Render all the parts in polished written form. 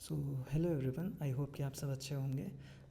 So hello everyone, I hope कि आप सब अच्छे होंगे।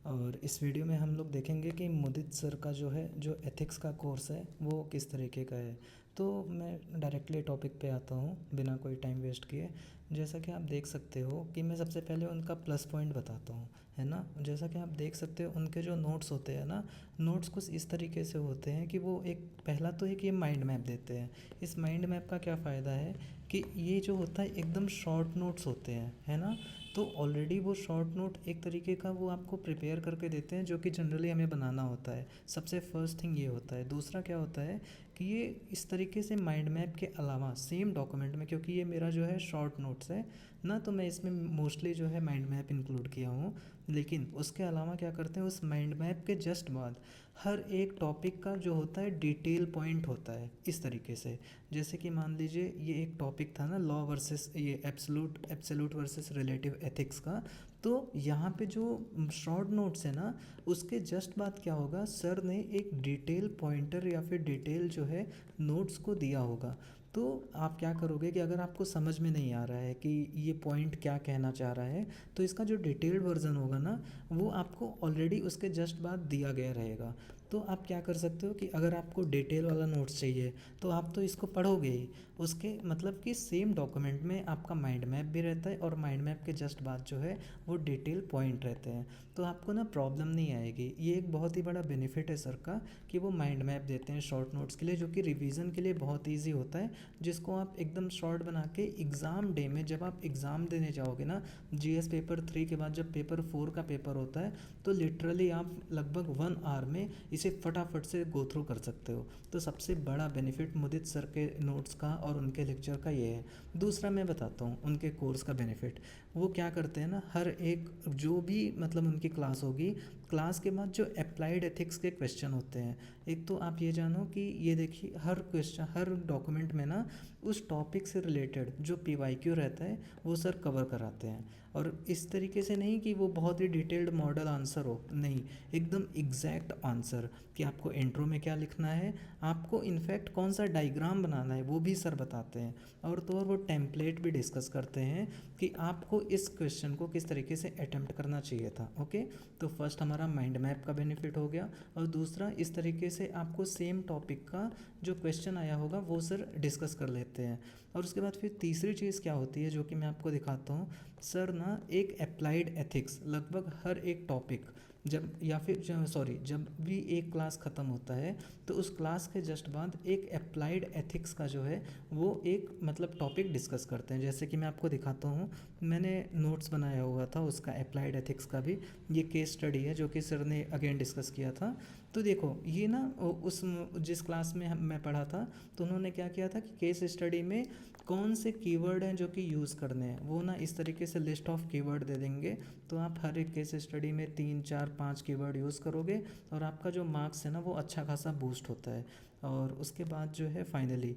और इस वीडियो में हम लोग देखेंगे कि मुदित सर का जो एथिक्स का कोर्स है वो किस तरीके का है। तो मैं डायरेक्टली टॉपिक पे आता हूँ बिना कोई टाइम वेस्ट किए। जैसा कि आप देख सकते हो कि मैं सबसे पहले उनका प्लस पॉइंट बताता हूँ, है ना। जैसा कि आप देख सकते हो उनके जो नोट्स होते हैं ना, नोट्स कुछ इस तरीके से होते हैं कि वो एक पहला तो एक ये माइंड मैप देते हैं। इस माइंड मैप का क्या फ़ायदा है कि ये जो होता है एकदम शॉर्ट नोट्स होते हैं, है ना। तो ऑलरेडी वो शॉर्ट नोट एक तरीके का वो आपको प्रिपेयर करके देते हैं जो कि जनरली हमें बनाना होता है। सबसे फर्स्ट थिंग ये होता है। दूसरा क्या होता है कि ये इस तरीके से माइंड मैप के अलावा सेम डॉक्यूमेंट में, क्योंकि ये मेरा जो है शॉर्ट नोट्स है ना, तो मैं इसमें मोस्टली जो है माइंड मैप इंक्लूड किया हूँ। लेकिन उसके अलावा क्या करते हैं, उस माइंड मैप के जस्ट बाद हर एक टॉपिक का जो होता है डिटेल पॉइंट होता है इस तरीके से। जैसे कि मान लीजिए ये एक टॉपिक था ना, लॉ वर्सेस ये एब्सोल्यूट वर्सेस रिलेटिव एथिक्स का। तो यहाँ पे जो शॉर्ट नोट्स है ना, उसके जस्ट बाद क्या होगा, सर ने एक डिटेल पॉइंटर या फिर डिटेल जो है नोट्स को दिया होगा। तो आप क्या करोगे कि अगर आपको समझ में नहीं आ रहा है कि ये पॉइंट क्या कहना चाह रहा है, तो इसका जो डिटेल्ड वर्जन होगा ना, वो आपको ऑलरेडी उसके जस्ट बाद दिया गया रहेगा। तो आप क्या कर सकते हो कि अगर आपको डिटेल वाला नोट्स चाहिए तो आप तो इसको पढ़ोगे ही, उसके मतलब कि सेम डॉक्यूमेंट में आपका माइंड मैप भी रहता है और माइंड मैप के जस्ट बाद जो है वो डिटेल पॉइंट रहते हैं। तो आपको ना प्रॉब्लम नहीं आएगी। ये एक बहुत ही बड़ा बेनिफिट है सर का कि वो माइंड मैप देते हैं शॉर्ट नोट्स के लिए, जो कि रिवीजन के लिए बहुत ईजी होता है, जिसको आप एकदम शॉर्ट बना के एग्ज़ाम डे में जब आप एग्ज़ाम देने जाओगे ना, जीएस पेपर 3 के बाद जब पेपर 4 का पेपर होता है, तो लिटरली आप लगभग 1 आवर में इसे फटाफट से गो थ्रू कर सकते हो। तो सबसे बड़ा बेनिफिट मुदित सर के नोट्स का और उनके लेक्चर का ये है। दूसरा मैं बताता हूँ उनके कोर्स का बेनिफिट। वो क्या करते हैं ना, हर एक जो भी मतलब उनकी क्लास होगी, क्लास के बाद जो अप्लाइड एथिक्स के क्वेश्चन होते हैं, एक तो आप ये जानो कि ये देखिए हर क्वेश्चन हर डॉक्यूमेंट में ना उस टॉपिक से रिलेटेड जो पीवाईक्यू रहता है वो सर कवर कराते हैं। और इस तरीके से नहीं कि वो बहुत ही डिटेल्ड मॉडल आंसर हो, नहीं, एकदम एग्जैक्ट आंसर कि आपको इंट्रो में क्या लिखना है, आपको इनफैक्ट कौन सा डायग्राम बनाना है वो भी सर बताते हैं। और तो और वो टेम्पलेट भी डिस्कस करते हैं कि आपको इस क्वेश्चन को किस तरीके से अटेम्प्ट करना चाहिए था। ओके, तो फर्स्ट हमारा माइंड मैप का बेनिफिट हो गया, और दूसरा इस तरीके से आपको सेम टॉपिक का जो क्वेश्चन आया होगा वो सर डिस्कस कर लेते हैं। और उसके बाद फिर तीसरी चीज़ क्या होती है जो कि मैं आपको दिखाता हूँ। सर ना एक अप्लाइड एथिक्स लगभग हर एक टॉपिक जब या फिर सॉरी जब भी एक क्लास ख़त्म होता है तो उस क्लास के जस्ट बाद एक अप्लाइड एथिक्स का जो है वो एक मतलब टॉपिक डिस्कस करते हैं। जैसे कि मैं आपको दिखाता हूँ, मैंने नोट्स बनाया हुआ था उसका अप्लाइड एथिक्स का भी। ये केस स्टडी है जो कि सर ने अगेन डिस्कस किया था। तो देखो ये ना उस जिस क्लास में मैं पढ़ा था, तो उन्होंने क्या किया था कि केस स्टडी में कौन से कीवर्ड हैं जो कि यूज़ करने हैं, वो ना इस तरीके से लिस्ट ऑफ कीवर्ड दे देंगे। तो आप हर एक केस स्टडी में 3 4 5 कीवर्ड यूज़ करोगे और आपका जो मार्क्स है ना वो अच्छा खासा बूस्ट होता है। और उसके बाद जो है फाइनली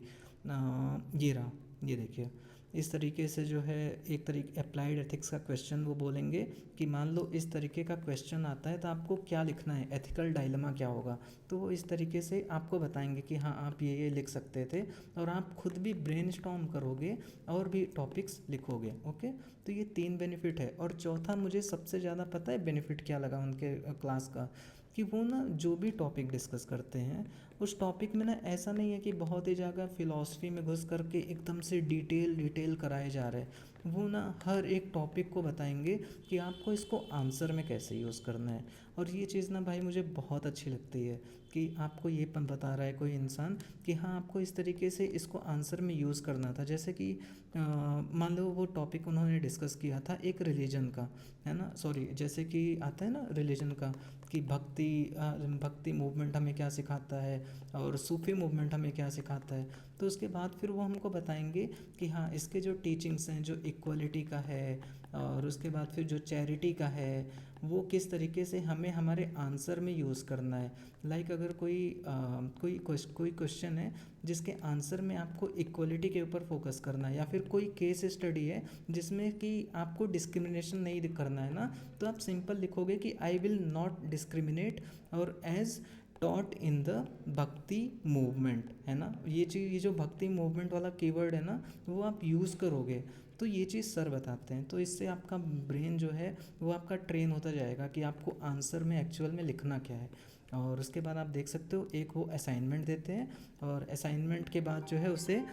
ये रहा, ये देखिए इस तरीके से जो है एक तरीके अप्लाइड एथिक्स का क्वेश्चन वो बोलेंगे कि मान लो इस तरीके का क्वेश्चन आता है तो आपको क्या लिखना है, एथिकल डायलेमा क्या होगा। तो वो इस तरीके से आपको बताएंगे कि हाँ आप ये लिख सकते थे, और आप खुद भी ब्रेनस्टॉर्म करोगे और भी टॉपिक्स लिखोगे। ओके, तो ये 3 बेनिफिट है। और चौथा मुझे सबसे ज़्यादा पता है बेनिफिट क्या लगा उनके क्लास का, कि वो ना जो भी टॉपिक डिस्कस करते हैं उस टॉपिक में ना ऐसा नहीं है कि बहुत ही ज़्यादा फ़िलॉसफी में घुस करके एकदम से डिटेल कराए जा रहे हैं। वो ना हर एक टॉपिक को बताएंगे कि आपको इसको आंसर में कैसे यूज़ करना है। और ये चीज़ ना भाई मुझे बहुत अच्छी लगती है कि आपको ये बता रहा है कोई इंसान कि हाँ आपको इस तरीके से इसको आंसर में यूज़ करना था। जैसे कि मान लो वो टॉपिक उन्होंने डिस्कस किया था एक रिलीजन का, है ना, सॉरी जैसे कि आता है ना रिलीजन का कि भक्ति मूवमेंट हमें क्या सिखाता है और सूफी मूवमेंट हमें क्या सिखाता है। तो उसके बाद फिर वो हमको बताएंगे कि हाँ इसके जो टीचिंग्स हैं, जो इक्वलिटी का है और उसके बाद फिर जो चैरिटी का है, वो किस तरीके से हमें हमारे आंसर में यूज़ करना है। लाइक अगर कोई क्वेश्चन है जिसके आंसर में आपको इक्वलिटी के ऊपर फोकस करना है, या फिर कोई केस स्टडी है जिसमें कि आपको डिस्क्रिमिनेशन नहीं करना है ना, तो आप सिंपल लिखोगे कि आई विल नॉट डिस्क्रिमिनेट और एज टॉट इन द भक्ति मूवमेंट, है ना। ये चीज़, ये जो भक्ति मूवमेंट वाला कीवर्ड है ना, वो आप यूज़ करोगे तो ये चीज़ सर बताते हैं, तो इससे आपका ब्रेन जो है वो आपका ट्रेन होता जाएगा कि आपको आंसर में एक्चुअल में लिखना क्या है। और उसके बाद आप देख सकते हो एक वो असाइनमेंट देते हैं, और असाइनमेंट के बाद जो है उसे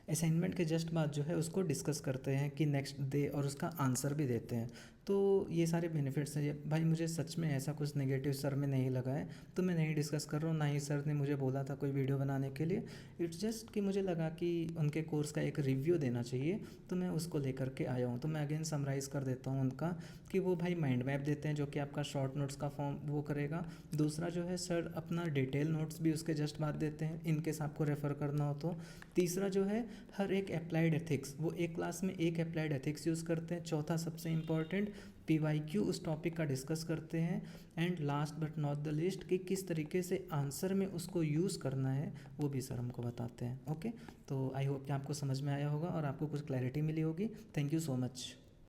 असाइनमेंट के जस्ट बाद जो है उसको डिस्कस करते हैं कि नेक्स्ट डे, और उसका आंसर भी देते हैं। तो ये सारे बेनिफिट्स हैं। ये भाई मुझे सच में ऐसा कुछ नेगेटिव सर में नहीं लगा है, तो मैं नहीं डिस्कस कर रहा हूँ, ना ही सर ने मुझे बोला था कोई वीडियो बनाने के लिए। इट्स जस्ट कि मुझे लगा कि उनके कोर्स का एक रिव्यू देना चाहिए, तो मैं उसको लेकर के आया हूँ। तो मैं अगेन समराइज़ कर देता हूँ उनका, कि वो भाई माइंड मैप देते हैं जो कि आपका शॉर्ट नोट्स का फॉर्म वो करेगा। दूसरा जो है सर अपना डिटेल नोट्स भी उसके जस्ट बाद देते हैं इन केस आपको रेफ़र करना हो तो। तीसरा जो है हर एक अप्लाइड एथिक्स, वो एक क्लास में एक अप्लाइड एथिक्स यूज़ करते हैं। चौथा सबसे इम्पॉर्टेंट पीवाईक्यू उस टॉपिक का डिस्कस करते हैं। And last but not the list कि किस तरीके से आंसर में उसको यूज़ करना है वो भी सर हमको बताते हैं। ओके, तो आई होप कि आपको समझ में आया होगा और आपको कुछ क्लैरिटी मिली होगी। Thank you so much.